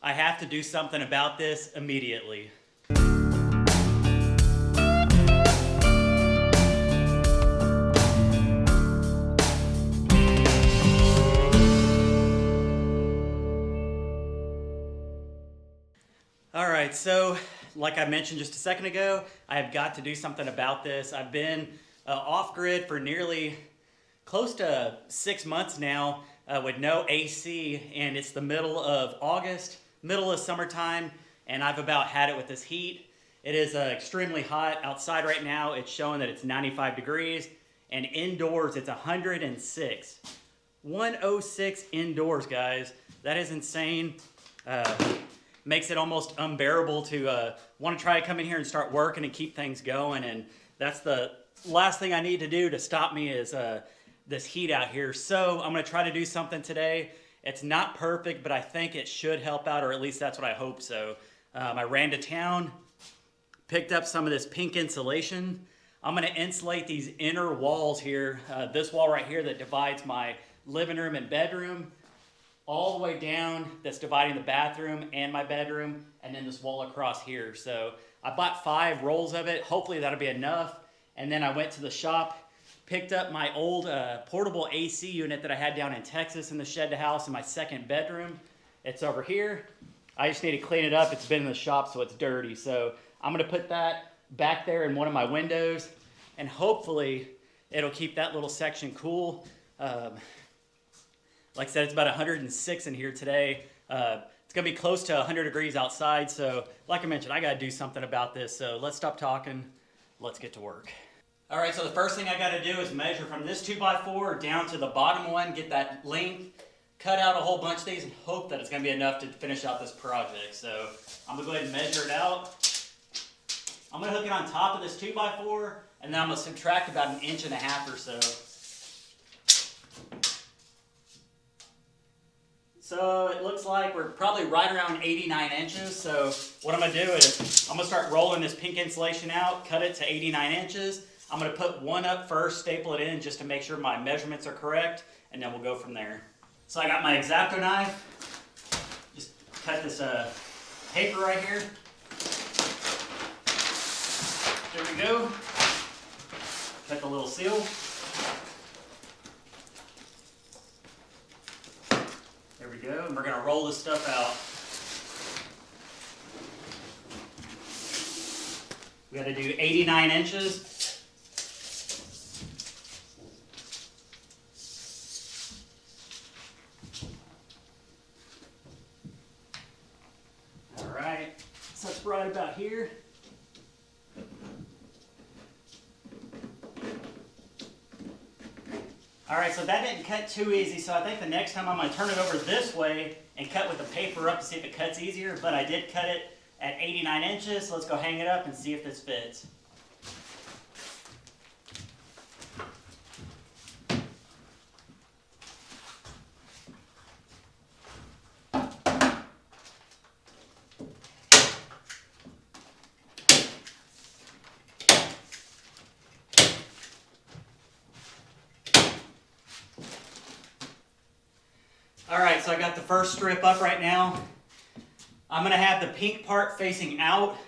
I have to do something about this immediately. All right, so like I mentioned just a second ago, I have got to do something about this. I've been off-grid for nearly close to 6 months now with no AC, and it's the middle of August, middle of summertime, and I've about had it with this heat. It is extremely hot outside right now. It's showing that it's 95 degrees, and indoors it's 106. 106 indoors, guys. That is insane. Makes it almost unbearable to want to try to come in here and start working and keep things going, and that's the last thing I need to do to stop me is this heat out here. So I'm going to try to do something today. It's not perfect, but I think it should help out, or at least that's what I hope so. I ran to town, picked up some of this pink insulation. I'm going to insulate these inner walls here, this wall right here that divides my living room and bedroom, all the way down, that's dividing the bathroom and my bedroom, and then this wall across here. So I bought 5 rolls of it. Hopefully that'll be enough. And then I went to the shop, picked up my old portable AC unit that I had down in Texas in the shed house in my second bedroom. It's over here. I just need to clean it up. It's been in the shop, so it's dirty. So I'm gonna put that back there in one of my windows, and hopefully it'll keep that little section cool. Like I said, it's about 106 in here today. It's gonna be close to 100 degrees outside. So like I mentioned, I gotta do something about this. So let's stop talking. Let's get to work. All right, so the first thing I gotta do is measure from this 2x4 down to the bottom one, get that length, cut out a whole bunch of these, and hope that it's gonna be enough to finish out this project. So I'm gonna go ahead and measure it out. I'm gonna hook it on top of this 2x4, and then I'm gonna subtract about 1.5 inches or so. So it looks like we're probably right around 89 inches. So what I'm gonna do is I'm gonna start rolling this pink insulation out, cut it to 89 inches. I'm gonna put one up first, staple it in just to make sure my measurements are correct, and then we'll go from there. So I got my X-Acto knife. Just cut this paper right here. There we go. Cut the little seal. There we go, and we're going to roll this stuff out. We got to do 89 inches. All right, so that's right about here. All right, so that didn't cut too easy, so I think the next time I'm going to turn it over this way and cut with the paper up to see if it cuts easier, but I did cut it at 89 inches, so let's go hang it up and see if this fits. Alright, so I got the first strip up right now. I'm going to have the pink part facing out.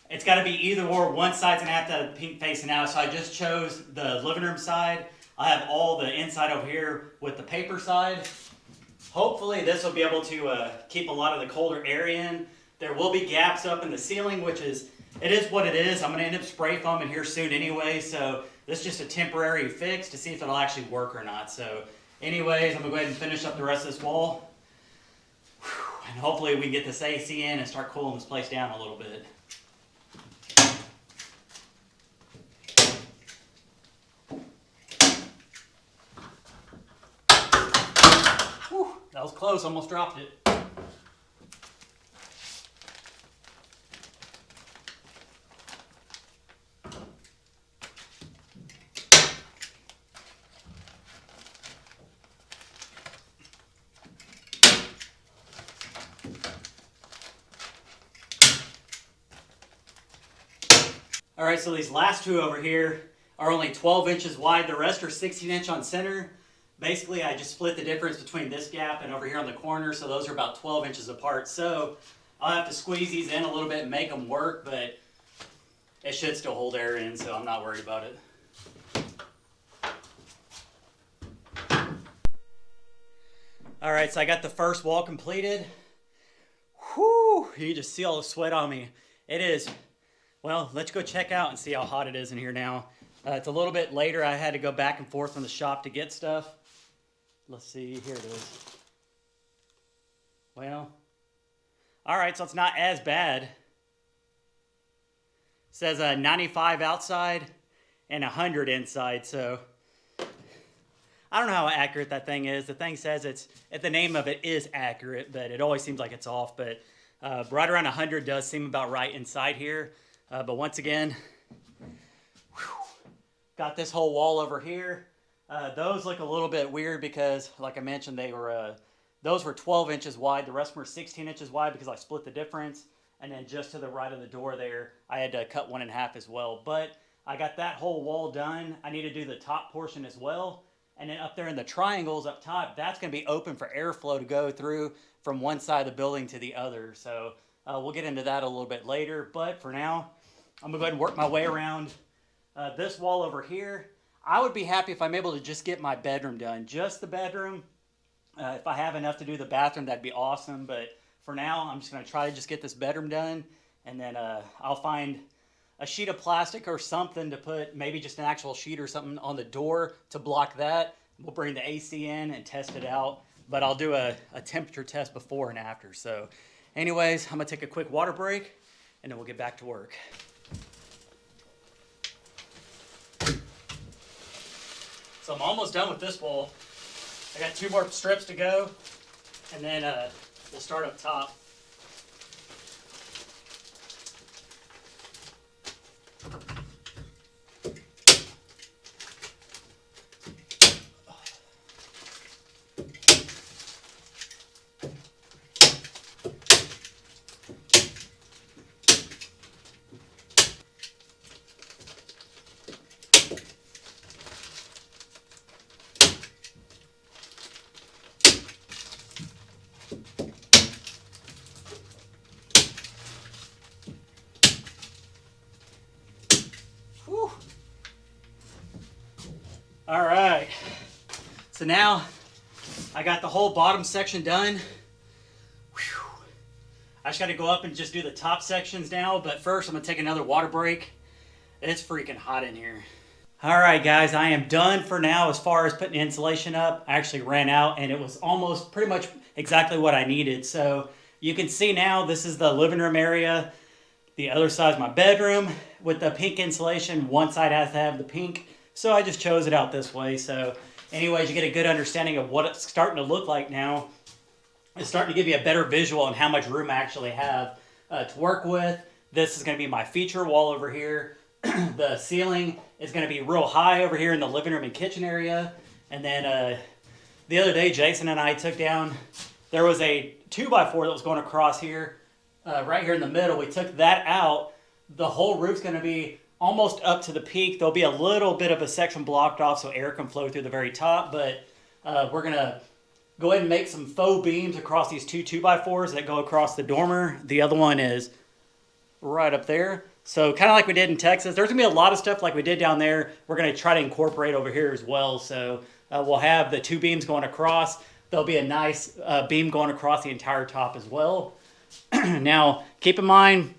It's got to be either or. One side's going to have to have the pink facing out, so I just chose the living room side. I have all the inside over here with the paper side. Hopefully this will be able to keep a lot of the colder air in. There will be gaps up in the ceiling, which is, it is what it is. I'm going to end up spray foaming here soon anyway, so this is just a temporary fix to see if it'll actually work or not. So anyways, I'm going to go ahead and finish up the rest of this wall. And hopefully we can get this AC in and start cooling this place down a little bit. Whew, that was close, almost dropped it. All right, so these last two over here are only 12 inches wide. The rest are 16 inch on center. basically I just split the difference between this gap and over here on the corner, so those are about 12 inches apart. So I'll have to squeeze these in a little bit and make them work, but it should still hold air in, so I'm not worried about it. All right, so I got the first wall completed. Whew, you can just see all the sweat on me. It is, well, let's go check out and see how hot it is in here now. It's a little bit later. I had to go back and forth from the shop to get stuff. Let's see, here it is. Well, all right, so it's not as bad. It says 95 outside and 100 inside, so I don't know how accurate that thing is. The thing says the name of it is accurate, but it always seems like it's off. But right around 100 does seem about right inside here. But once again, got this whole wall over here. Those look a little bit weird because, like I mentioned, those were 12 inches wide. The rest were 16 inches wide because I split the difference. And then just to the right of the door there, I had to cut one in half as well. But I got that whole wall done. I need to do the top portion as well. And then up there in the triangles up top, that's going to be open for airflow to go through from one side of the building to the other. So we'll get into that a little bit later. But for now, I'm going to go ahead and work my way around this wall over here. I would be happy if I'm able to just get my bedroom done. Just the bedroom. If I have enough to do the bathroom, that'd be awesome. But for now, I'm just going to try to just get this bedroom done. And then I'll find a sheet of plastic or something to put, maybe just an actual sheet or something on the door to block that. We'll bring the AC in and test it out, but I'll do a temperature test before and after. So anyways, I'm gonna take a quick water break and then we'll get back to work. So I'm almost done with this wall. I got 2 more strips to go and then we'll start up top. All right, so now I got the whole bottom section done. Whew. I just got to go up and just do the top sections now, but first I'm gonna take another water break. It's freaking hot in here. All right, guys, I am done for now as far as putting the insulation up. I actually ran out and it was almost pretty much exactly what I needed. So you can see now this is the living room area. The other side is my bedroom with the pink insulation. One side has to have the pink. So I just chose it out this way. So anyways, you get a good understanding of what it's starting to look like now. It's starting to give you a better visual on how much room I actually have to work with. This is going to be my feature wall over here. The ceiling is going to be real high over here in the living room and kitchen area. And then the other day, Jason and I took down, there was a 2x4 that was going across here, right here in the middle. We took that out. The whole roof's going to be almost up to the peak. There'll be a little bit of a section blocked off so air can flow through the very top, but we're going to go ahead and make some faux beams across these 2x4s that go across the dormer. The other one is right up there. So kind of like we did in Texas. There's going to be a lot of stuff like we did down there. We're going to try to incorporate over here as well. So we'll have the 2 beams going across. There'll be a nice beam going across the entire top as well. Now, keep in mind,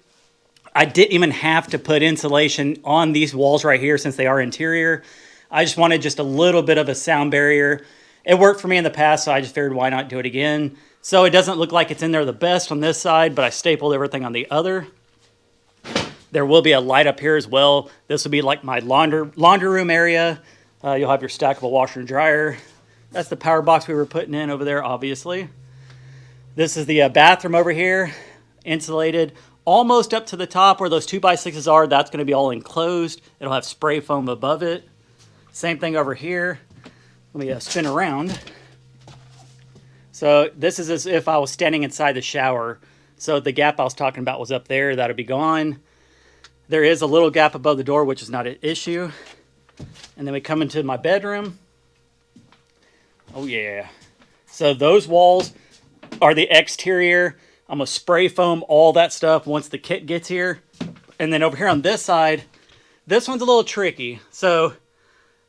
I didn't even have to put insulation on these walls right here since they are interior. I just wanted just a little bit of a sound barrier. It worked for me in the past, so I just figured why not do it again. So it doesn't look like it's in there the best on this side, but I stapled everything on the other. There will be a light up here as well. This will be like my laundry room area. You'll have your stackable washer and dryer. That's the power box we were putting in over there, obviously. This is the bathroom over here, insulated. Almost up to the top where those 2x6s are, that's going to be all enclosed. It'll have spray foam above it. Same thing over here. Let me spin around. So this is as if I was standing inside the shower. So the gap I was talking about was up there. That'll be gone. There is a little gap above the door, which is not an issue. And then we come into my bedroom. Oh yeah. So those walls are the exterior. I'm gonna spray foam all that stuff once the kit gets here. And then over here on this side, this one's a little tricky. So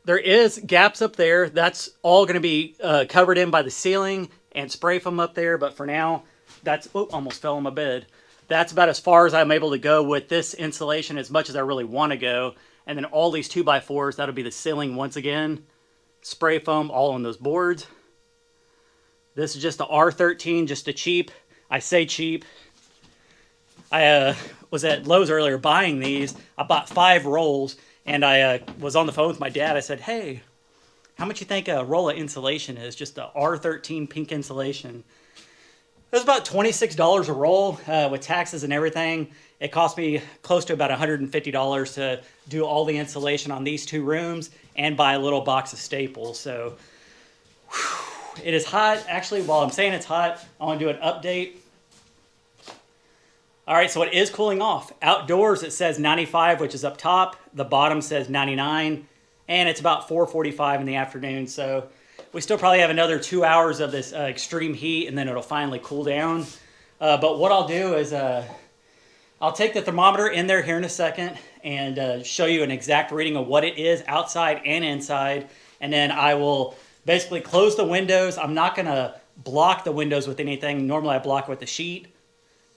there is gaps up there. That's all gonna be covered in by the ceiling and spray foam up there. But for now, that's, oh, almost fell on my bed. That's about as far as I'm able to go with this insulation, as much as I really want to go. And then all these 2x4s, that'll be the ceiling once again. Spray foam all on those boards. This is just the R13, just a cheap. I say cheap. I was at Lowe's earlier buying these. I bought 5 rolls, and I was on the phone with my dad. I said, hey, how much you think a roll of insulation is? Just the R13 pink insulation. It was about $26 a roll with taxes and everything. It cost me close to about $150 to do all the insulation on these 2 rooms and buy a little box of staples. So whew, it is hot. Actually, while I'm saying it's hot, I want to do an update. All right, so it is cooling off. Outdoors, it says 95, which is up top. The bottom says 99, and it's about 4:45 in the afternoon. So we still probably have another 2 hours of this extreme heat, and then it'll finally cool down. But what I'll do is I'll take the thermometer in there here in a second and show you an exact reading of what it is outside and inside. And then I will basically close the windows. I'm not going to block the windows with anything. Normally I block it with a sheet.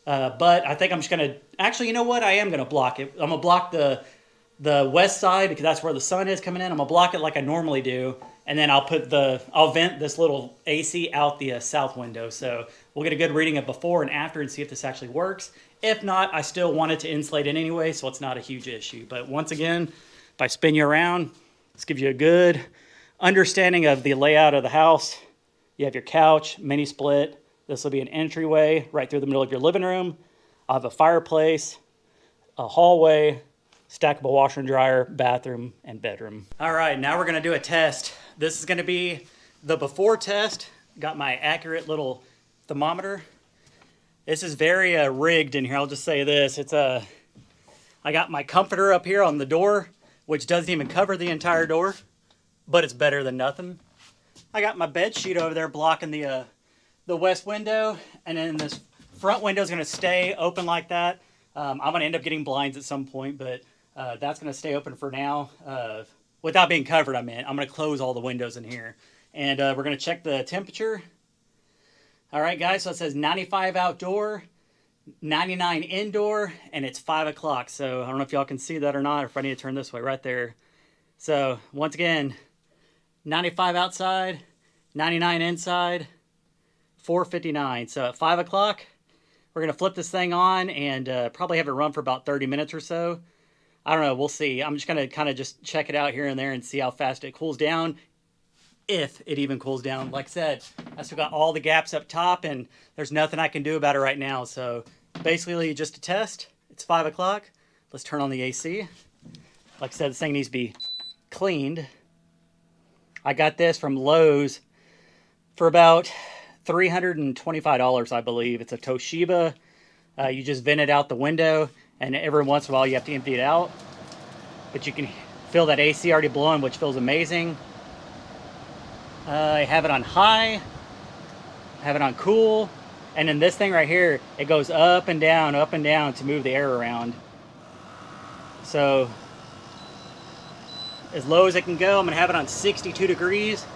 But I think I'm just going to, actually, you know what? I am going to block it. I'm going to block the west side because that's where the sun is coming in. I'm going to block it like I normally do. And then I'll vent this little AC out the south window. So we'll get a good reading of before and after and see if this actually works. If not, I still want it to insulate it anyway, so it's not a huge issue. But once again, if I spin you around, this gives you a good understanding of the layout of the house. You have your couch, mini split. This will be an entryway right through the middle of your living room. I'll have a fireplace, a hallway, stackable washer and dryer, bathroom, and bedroom. All right, now we're gonna do a test. This is gonna be the before test. Got my accurate little thermometer. This is very rigged in here. I'll just say this. I got my comforter up here on the door, which doesn't even cover the entire door, but it's better than nothing. I got my bed sheet over there blocking the west window, and then this front window is gonna stay open like that. I'm gonna end up getting blinds at some point, but that's gonna stay open for now. Without being covered, I meant. I'm gonna close all the windows in here. And we're gonna check the temperature. All right, guys, so it says 95 outdoor, 99 indoor, and it's 5 o'clock. So I don't know if y'all can see that or not, or if I need to turn this way right there. So once again, 95 outside, 99 inside, 4:59. So at 5 o'clock, we're going to flip this thing on and probably have it run for about 30 minutes or so. I don't know, we'll see. I'm just going to kind of just check it out here and there and see how fast it cools down. If it even cools down. Like I said, I still got all the gaps up top and there's nothing I can do about it right now. So basically just a test. It's 5 o'clock. Let's turn on the AC. Like I said, this thing needs to be cleaned. I got this from Lowe's for about $325, I believe. It's a Toshiba. You just vent it out the window and every once in a while you have to empty it out. But you can feel that AC already blowing, which feels amazing. I have it on high, I have it on cool, and then this thing right here, it goes up and down to move the air around. So, as low as it can go, I'm gonna have it on 62 degrees.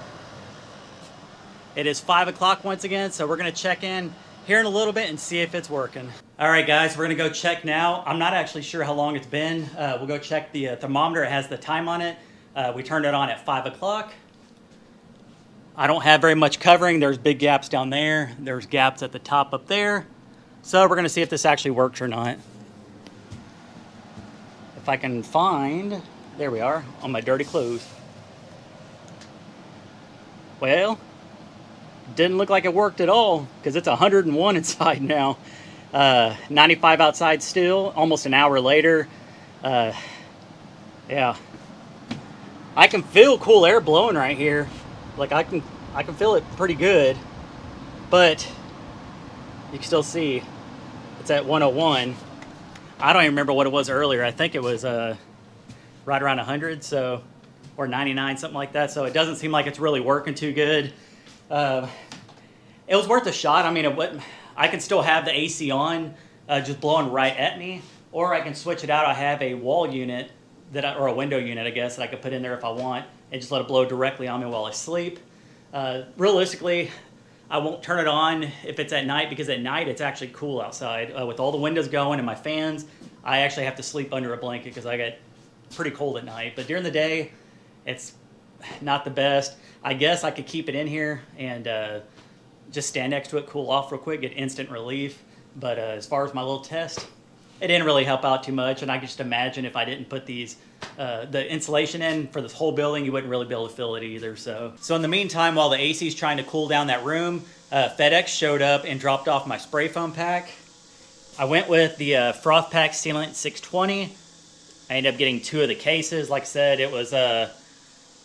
It is 5 o'clock once again, so we're gonna check in here in a little bit and see if it's working. All right, guys, we're gonna go check now. I'm not actually sure how long it's been. We'll go check the thermometer. It has the time on it. We turned it on at 5 o'clock. I don't have very much covering. There's big gaps down there. There's gaps at the top up there. So we're gonna see if this actually works or not. If I can find, there we are, on my dirty clothes. Well, didn't look like it worked at all because it's 101 inside now. 95 outside still, almost an hour later. Yeah. I can feel cool air blowing right here. Like I can feel it pretty good, but you can still see it's at 101. I don't even remember what it was earlier. I think it was right around 100, so, or 99, something like that. So it doesn't seem like it's really working too good. It was worth a shot. I mean, I can still have the AC on, just blowing right at me, or I can switch it out. I have a wall unit or a window unit, I guess, that I could put in there if I want, and just let it blow directly on me while I sleep. Realistically, I won't turn it on if it's at night, because at night it's actually cool outside. With all the windows going and my fans, I actually have to sleep under a blanket because I get pretty cold at night. But during the day, it's not the best. I guess I could keep it in here and just stand next to it, cool off real quick, get instant relief. But as far as my little test, it didn't really help out too much. And I can just imagine if I didn't put the insulation in for this whole building, you wouldn't really be able to feel it either. So in the meantime, while the AC is trying to cool down that room, FedEx showed up and dropped off my spray foam pack. I went with the Froth Pack Sealant 620. I ended up getting 2 of the cases. Like I said, it was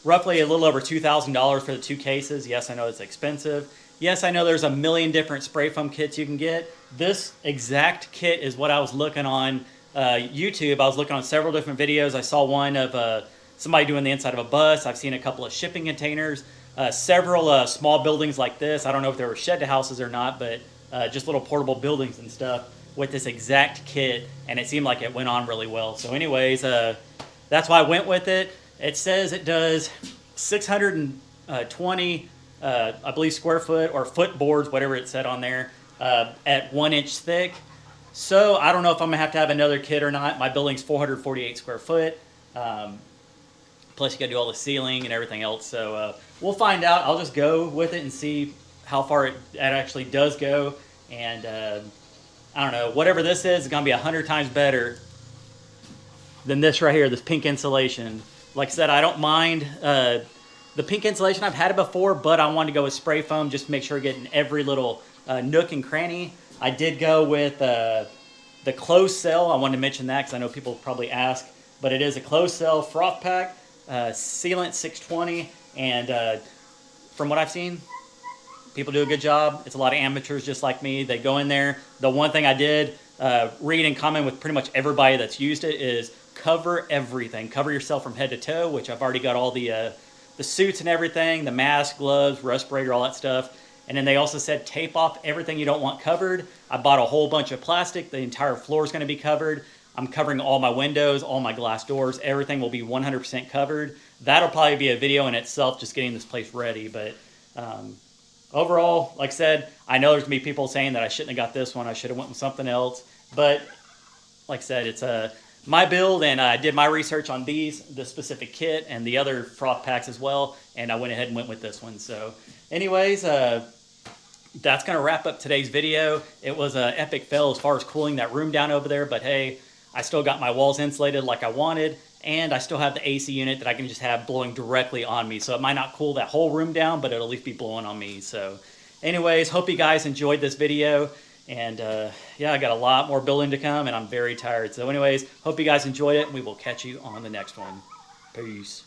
roughly a little over $2,000 for the 2 cases. Yes, I know it's expensive. Yes, I know there's a million different spray foam kits you can get. This exact kit is what I was looking on YouTube. I was looking on several different videos. I saw one of somebody doing the inside of a bus. I've seen a couple of shipping containers, several small buildings like this. I don't know if they were shed houses or not, but just little portable buildings and stuff with this exact kit, and it seemed like it went on really well. So anyways, that's why I went with it. It says it does 620 I believe square foot or foot boards, whatever it said on there, at 1 inch thick. So I don't know if I'm gonna have to have another kit or not. My building's 448 square foot. Plus you gotta do all the ceiling and everything else. So we'll find out. I'll just go with it and see how far it actually does go. And I don't know, whatever this is gonna be 100 times better than this right here, this pink insulation. Like I said, I don't mind the pink insulation. I've had it before, but I wanted to go with spray foam just to make sure I get in every little nook and cranny. I did go with the closed cell. I wanted to mention that because I know people probably ask, but it is a closed cell Froth Pack Sealant 620, and from what I've seen, people do a good job. It's a lot of amateurs just like me. They go in there. The one thing I did read in common with pretty much everybody that's used it is cover everything. Cover yourself from head to toe, which I've already got all the suits and everything, the mask, gloves, respirator, all that stuff. And then they also said tape off everything you don't want covered. I bought a whole bunch of plastic. The entire floor is going to be covered. I'm covering all my windows, all my glass doors. Everything will be 100% covered. That'll probably be a video in itself, just getting this place ready. But overall, like I said, I know there's going to be people saying that I shouldn't have got this one. I should have went with something else. But like I said, it's my build, and I did my research on this specific kit and the other Froth packs as well, and I went ahead and went with this one. So anyways, that's going to wrap up today's video. It was an epic fail as far as cooling that room down over there, but hey, I still got my walls insulated like I wanted, and I still have the AC unit that I can just have blowing directly on me. So it might not cool that whole room down, but it'll at least be blowing on me. So anyways, hope you guys enjoyed this video. And yeah, I got a lot more building to come, and I'm very tired. So anyways, hope you guys enjoyed it, and we will catch you on the next one. Peace.